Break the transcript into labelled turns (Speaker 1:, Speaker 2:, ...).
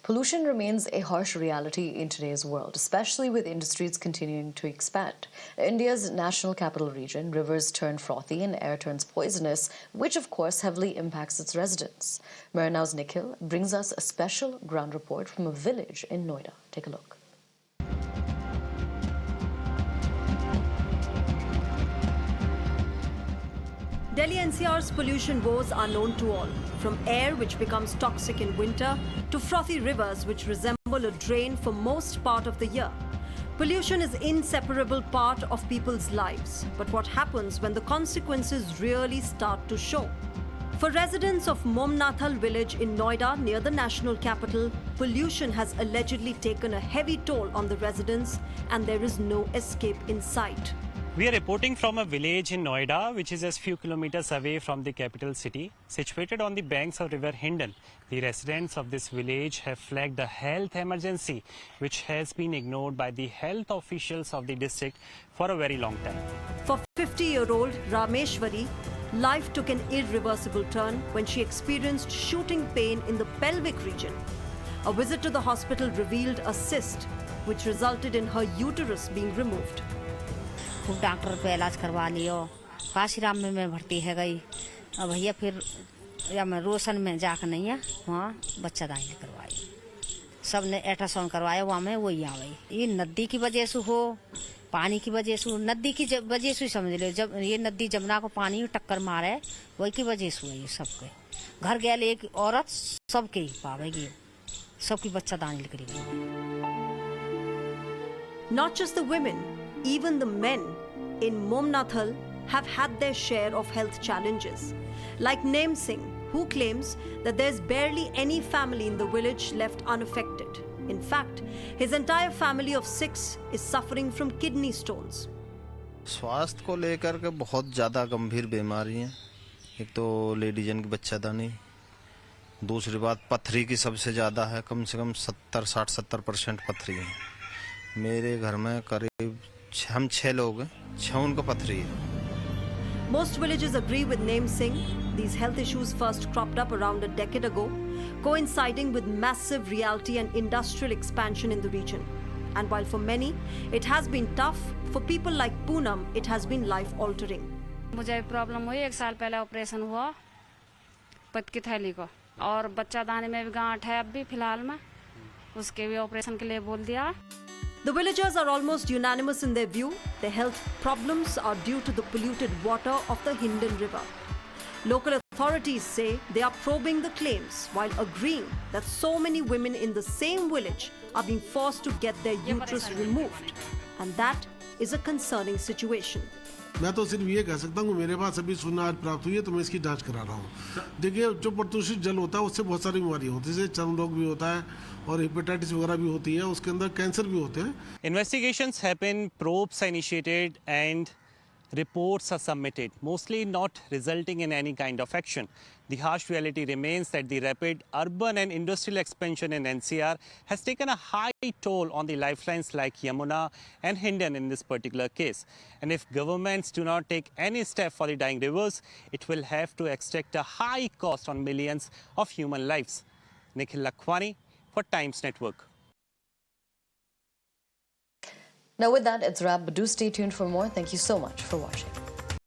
Speaker 1: Pollution remains a harsh reality in today's world, especially with industries continuing to expand. India's national capital region, rivers turn frothy and air turns poisonous, which of course heavily impacts its residents. Maranow's Nikhil brings us a special ground report from a village in Noida. Take a look.
Speaker 2: Delhi NCR's pollution woes are known to all, from air which becomes toxic in winter to frothy rivers which resemble a drain for most part of the year. Pollution is an inseparable part of people's lives, but what happens when the consequences really start to show? For residents of Momnathal village in Noida near the national capital, pollution has allegedly taken a heavy toll on the residents and there is no escape in sight.
Speaker 3: We are reporting from a village in Noida, which is just few kilometers away from the capital city. Situated on the banks of river Hindon, the residents of this village have flagged a health emergency, which has been ignored by the health officials of the district for a very long time.
Speaker 2: For 50-year-old Rameshwari, life took an irreversible turn when she experienced shooting pain in the pelvic region. A visit to the hospital revealed a cyst, which resulted in her uterus being removed.
Speaker 4: खूब doctor पे इलाज करवा लियो, काशीराम में मैं भर्ती है गई, अब भैया फिर या मैं रोशन में जाकर नहीं है वहाँ बच्चादानी करवाई, सब ने अल्ट्रासाउंड करवाया, वहाँ में वही आ गई। ये नदी की वजह से हो, पानी की वजह से, नदी की वजह से समझ लो, जब ये नदी जमुना को पानी टक्कर मारे वही की वजह से हुई सबके घर गया एक औरत सबके ही पावेगी, सबकी बच्चादानी निकली गई।
Speaker 2: Not just the women, even the men in Momnathal have had their share of health challenges. Like Naim Singh, who claims that there's barely any family in the village left unaffected. In fact, his entire family of 6 is suffering from kidney stones.
Speaker 5: स्वास्थ्य को लेकर के बहुत ज़्यादा गंभीर बीमारी हैं। एक तो लेडीजन की बच्चादानी, दूसरी बात पथरी की सबसे ज़्यादा है, कम से कम 60-70% पथरी है। मेरे घर में करीब हम 6 लोग हैं, 6 उनको पथरी है।
Speaker 2: Most villagers agree with Naim Singh. These health issues first cropped up around a decade ago, coinciding with massive realty and industrial expansion in the region. And while for many it has been tough, for people like Poonam it has been life-altering.
Speaker 6: मुझे problem हुई, 1 साल पहले operation हुआ पथ की थैली को, और बच्चादानी में भी गांठ है अब भी फिलहाल में, उसके भी ऑपरेशन के लिए बोल दिया।
Speaker 2: The villagers are almost unanimous in their view. Their health problems are due to the polluted water of the Hindon River. Local authorities say they are probing the claims while agreeing that so many women in the same village are being forced to get their uterus removed. And that is a concerning situation.
Speaker 7: मैं तो सिर्फ ये कह सकता हूँ, मेरे पास अभी सूचना आज प्राप्त हुई है तो मैं इसकी जांच करा रहा हूँ। देखिए, जो प्रदूषित जल होता है उससे बहुत सारी बीमारियाँ होती है, जैसे चर्म रोग भी होता है और हेपेटाइटिस वगैरह भी होती है, उसके अंदर कैंसर भी होते हैं।
Speaker 3: Investigations happen, probes are initiated and reports are submitted, mostly not resulting in any kind of action. The harsh reality remains that the rapid urban and industrial expansion in NCR has taken a high toll on the lifelines like Yamuna and Hindon in this particular case. And if governments do not take any step for the dying rivers, it will have to extract a high cost on millions of human lives. Nikhil Lakhwani for Times Network.
Speaker 1: Now with that, it's a wrap, but do stay tuned for more. Thank you so much for watching.